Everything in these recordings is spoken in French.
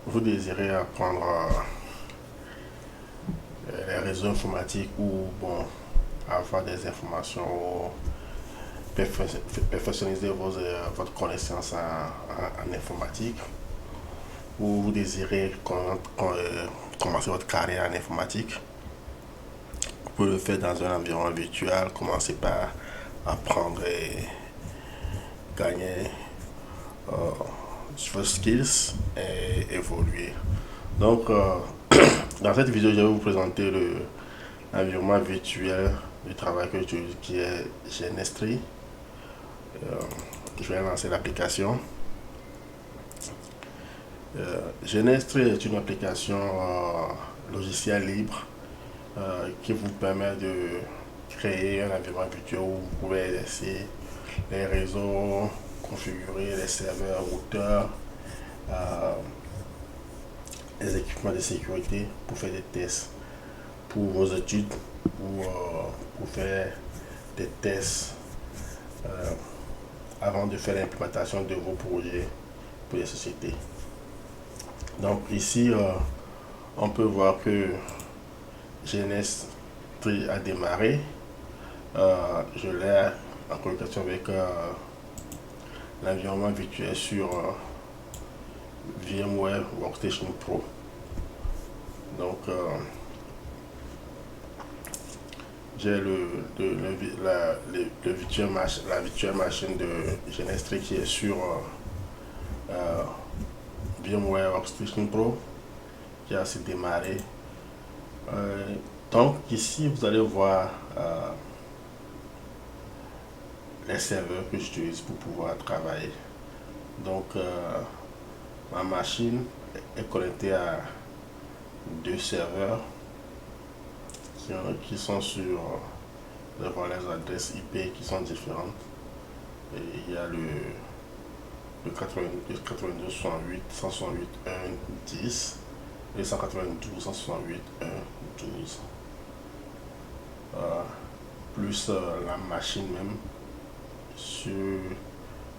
vous désirez apprendre les réseaux informatiques ou bon, avoir des informations, perfectionner votre connaissance en informatique, ou vous désirez commencer votre carrière en informatique, vous pouvez le faire dans un environnement virtuel. Commencez par apprendre et gagner vos skills et évoluer. Donc, dans cette vidéo, je vais vous présenter l'environnement virtuel du travail que j'utilise qui est Genestry. Je vais lancer l'application. Genestry est une application logicielle libre qui vous permet de créer un environnement virtuel où vous pouvez laisser les réseaux, configurer les serveurs, routeurs, euh, les équipements de sécurité pour faire des tests pour vos études ou pour faire des tests euh, avant de faire l'implémentation de vos projets pour les sociétés. Donc ici, on peut voir que Genestry a démarré. Je l'ai en communication avec l'environnement virtuel sur VMware Workstation Pro. Donc, j'ai la virtual machine de Genestry qui est sur VMware Workstation Pro qui a assez démarré. Donc ici vous allez voir les serveurs que j'utilise pour pouvoir travailler. Donc ma machine est connectée à deux serveurs qui sont sur les adresses IP qui sont différentes. Et il y a le 82.168, 168.1.10 et 192.168.1.12. Plus la machine même sur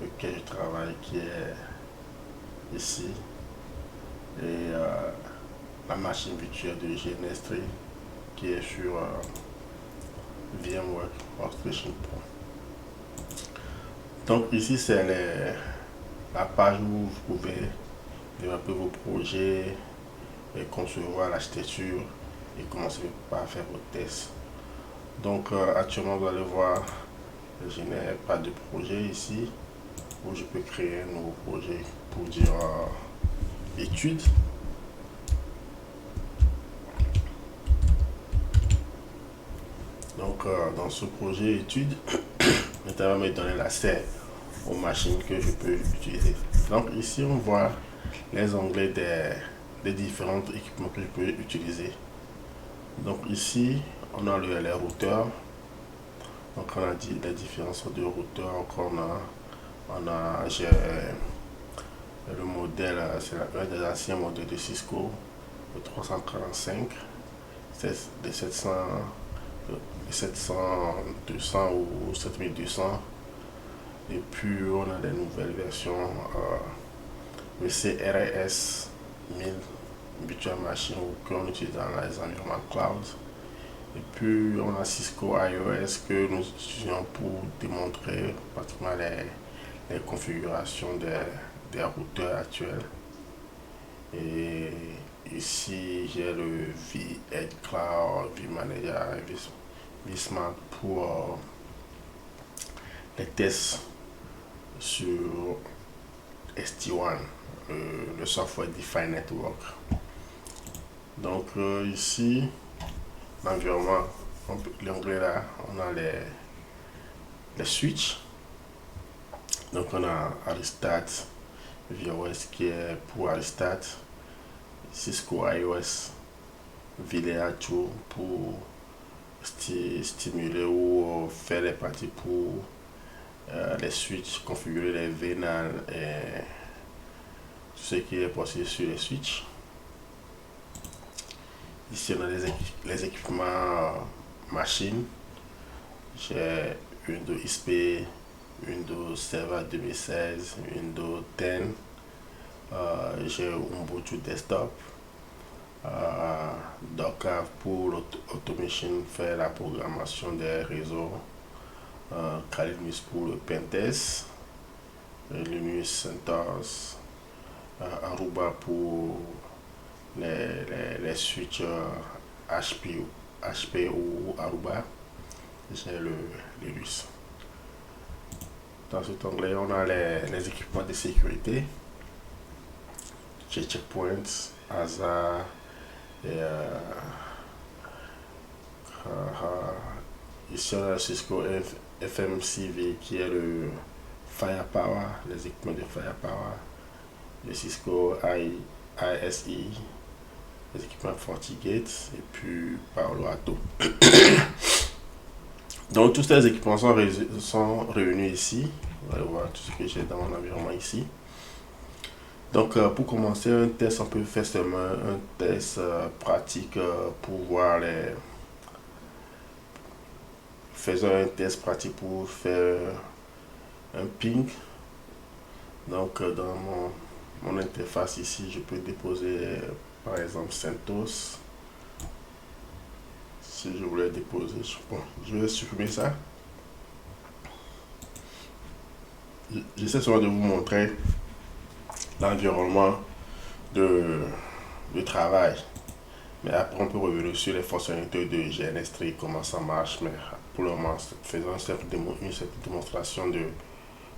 lequel je travaille qui est ici et la machine virtuelle de Genestry qui est sur VMware Workstation Pro. Donc ici c'est la page où vous pouvez développer vos projets et concevoir l'architecture et commencer par faire vos tests. Donc actuellement vous allez voir, je n'ai pas de projet ici où je peux créer un nouveau projet pour dire études. Donc dans ce projet études, ça va me donner l'accès aux machines que je peux utiliser. Donc ici on voit les onglets des différents équipements que je peux utiliser. Donc ici on a les routeurs. Donc on a dit les différents sortes de routeurs qu'on a. J'ai le modèle, c'est un des anciens modèles de Cisco, le 345, des 700, 200 ou 7200. Et puis on a des nouvelles versions, le CRS 1000 Virtual Machine qu'on utilise dans les environnements cloud. Et puis on a Cisco iOS que nous utilisons pour démontrer pratiquement les configurations des routeurs actuels. Et ici j'ai le vEdge Cloud, vManager et vSmart pour les tests sur SD-WAN, le Software Defined Network. Donc ici, l'environnement, l'onglet là, on a les switches. Donc on a Aristat VOS qui est pour Aristat, Cisco iOS VLA2 pour stimuler ou faire les parties pour les switches, configurer les VLAN et tout ce qui est possible sur les switches. Ici on a les équipements machines. J'ai Windows XP, Windows Server 2016, Windows 10, J'ai Ubuntu Desktop, Docker pour l'automation, faire la programmation des réseaux, Linux pour le pentest, Linux CentOS, Aruba pour les switches HP ou Aruba. J'ai le Linux. Dans cet onglet, on a les équipements de sécurité. J'ai Checkpoint, ASA et ici on a le Cisco FMCV qui est le Firepower, les équipements de Firepower, le Cisco ISE, les équipements FortiGate et puis Palo Alto. Donc tous ces équipements sont réunis ici. Vous allez voir tout ce que j'ai dans mon environnement ici. Donc pour commencer un test, on peut faire seulement un test pratique pour voir les... Faisons un test pratique pour faire un ping. Donc dans mon interface ici, je peux déposer par exemple CentOS. Si je voulais déposer, bon, je vais supprimer ça. J'essaie seulement de vous montrer l'environnement de travail. Mais après, on peut revenir sur les fonctionnalités de GNS3, comment ça marche. Mais pour le moment, faisons une simple démonstration de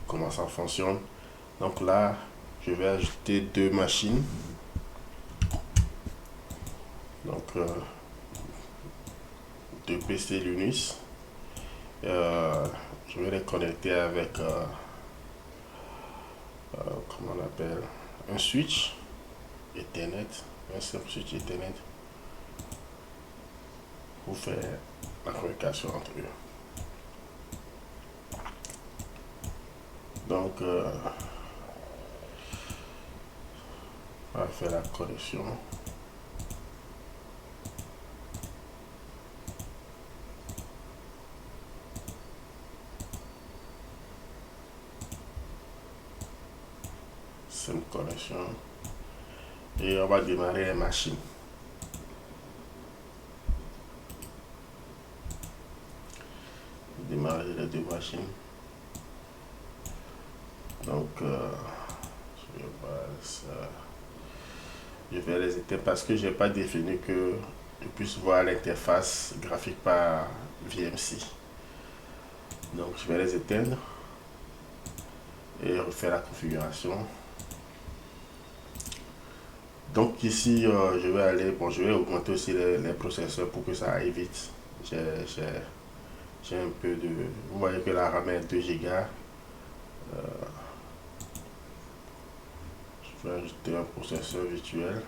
comment ça fonctionne. Donc là, je vais ajouter deux machines. Donc, deux PC Linux. Je vais les connecter avec, comment on appelle, un switch Ethernet, un simple switch Ethernet pour faire la communication entre eux. Donc, on va faire la connexion. Simple connexion. Et on va démarrer les machines. Démarrer les deux machines. Donc, je vais les éteindre parce que je n'ai pas défini que je puisse voir l'interface graphique par VMC. Donc, je vais les éteindre et refaire la configuration. Donc ici, je vais aller, bon, je vais augmenter aussi les processeurs pour que ça aille vite. J'ai un peu de, vous voyez que la RAM est 2 Go. Je vais ajouter un processeur virtuel.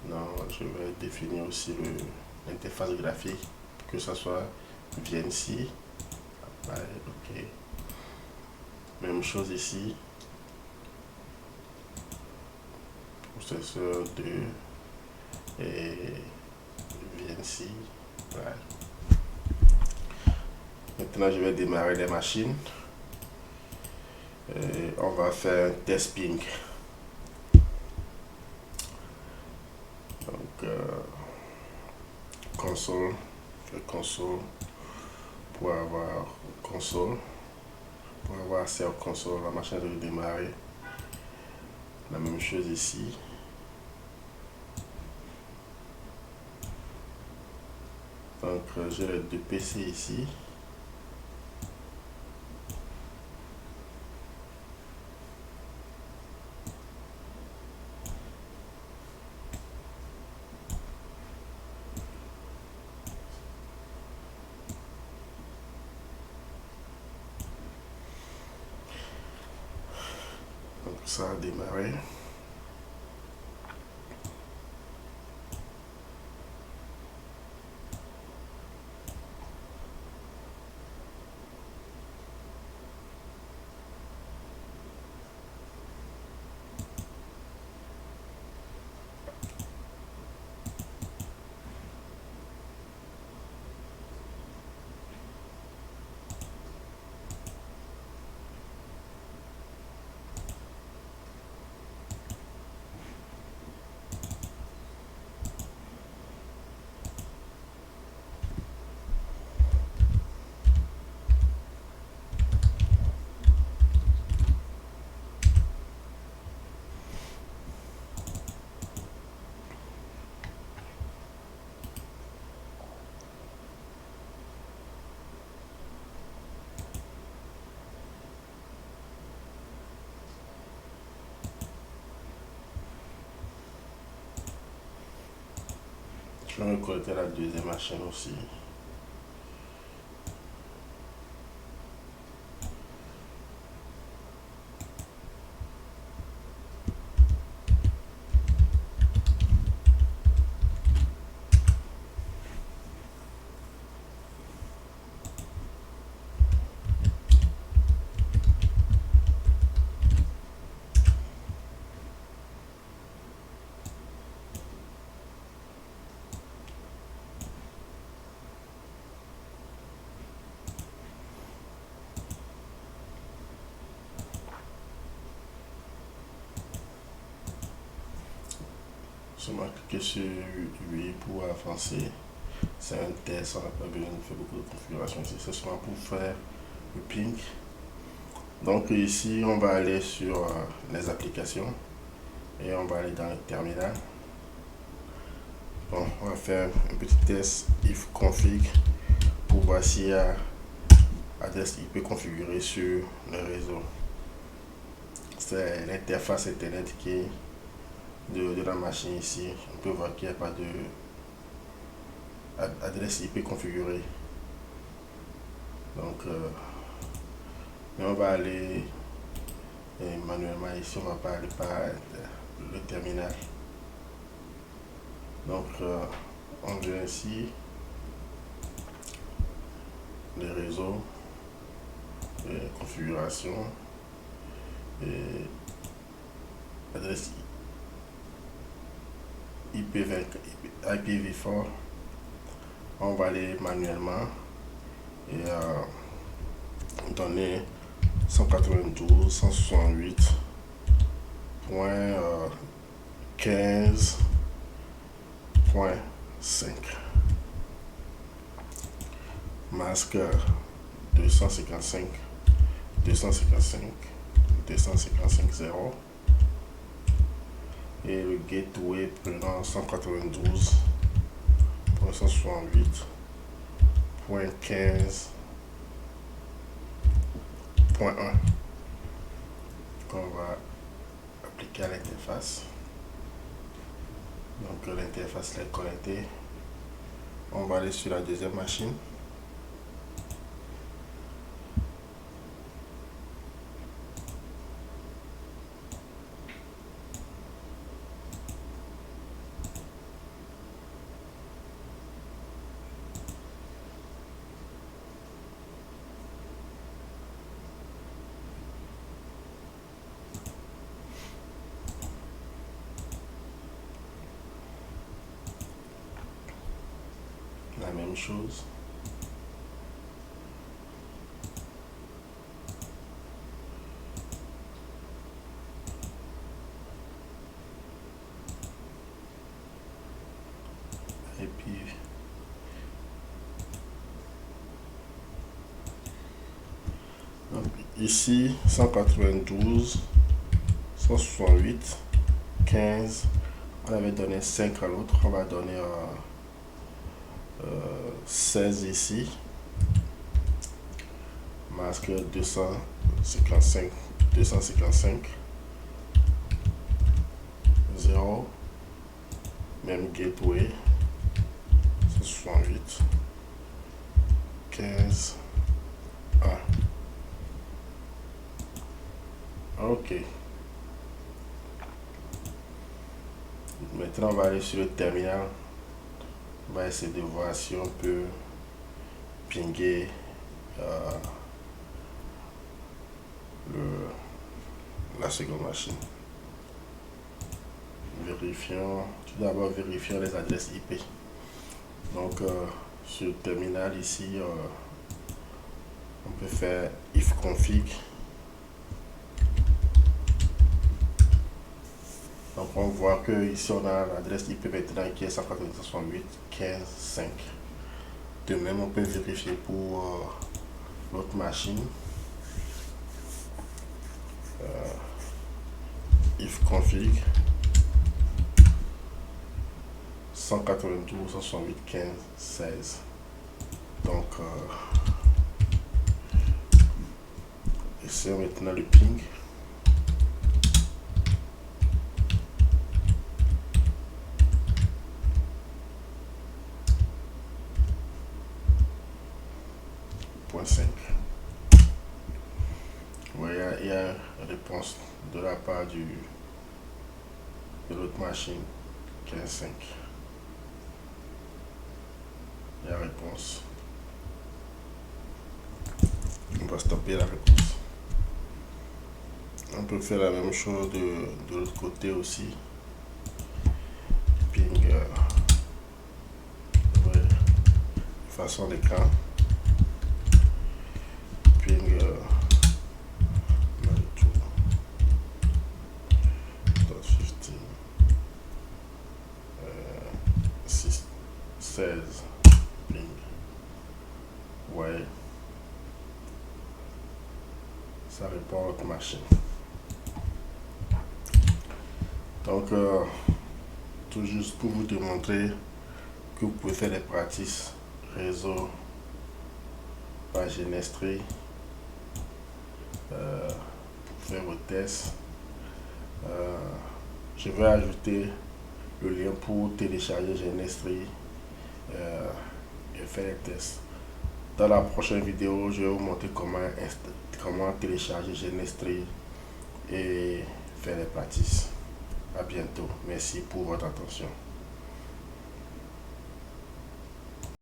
Non, je vais définir aussi l'interface graphique pour que ça soit VNC. Ok. Même chose ici. Processeur 2 et VNC. Voilà. Maintenant, je vais démarrer les machines. Et on va faire un test ping. Donc, console, pour avoir accès au console, la machine de démarrer. La même chose ici. Donc, j'ai les deux PC ici. Donc, ça a démarré. Je vais connecter la deuxième machine aussi. Seulement cliquer sur lui pour avancer. C'est un test, on n'a pas besoin de faire beaucoup de configuration ici. C'est seulement pour faire le ping. Donc ici, on va aller sur les applications et on va aller dans le terminal. Bon, on va faire un petit test if config pour voir s'il y a adresse IP configurée sur le réseau. C'est l'interface internet qui est de la machine ici. On peut voir qu'il n'y a pas de adresse IP configurée. Donc, mais on va aller manuellement ici, on va pas aller par le terminal. Donc, on vient ici, les réseaux, les configurations et adresse IPv4. On va aller manuellement et donner 192.168.15.5 masque 255.255.0 et le gateway prenant 192.168.15.1 qu'on va appliquer à l'interface. Donc l'interface est connectée. On va aller sur la deuxième machine. La même chose. Et puis donc, ici 192.168.15. On avait donné 5 à l'autre, on va donner 16 ici. Masque 255 0. Même gateway 168 15 1. Ok. Maintenant on va aller sur le terminal. On va essayer de voir si on peut pinguer la seconde machine. Tout d'abord vérifions les adresses IP. Donc sur le terminal ici, on peut faire if config. Donc on voit que ici on a l'adresse IP maintenant qui est 192.168.15.5. De même on peut vérifier pour l'autre machine. If config 192.168.15.16. Donc essayons maintenant le ping. y a une réponse de la part de l'autre machine 15.5. Il y a réponse. On va stopper la réponse. On peut faire la même chose de l'autre côté aussi. Ping ouais, façon d'écran. Ping .15 16 ping. Ouais. Ça répond à votre machine. Donc, tout juste pour vous démontrer que vous pouvez faire des pratiques réseau par Genestry pour faire vos tests. Je vais ajouter le lien pour télécharger Genestry et faire les tests. Dans la prochaine vidéo, je vais vous montrer comment télécharger Genestry et faire les pratiques. À bientôt. Merci pour votre attention.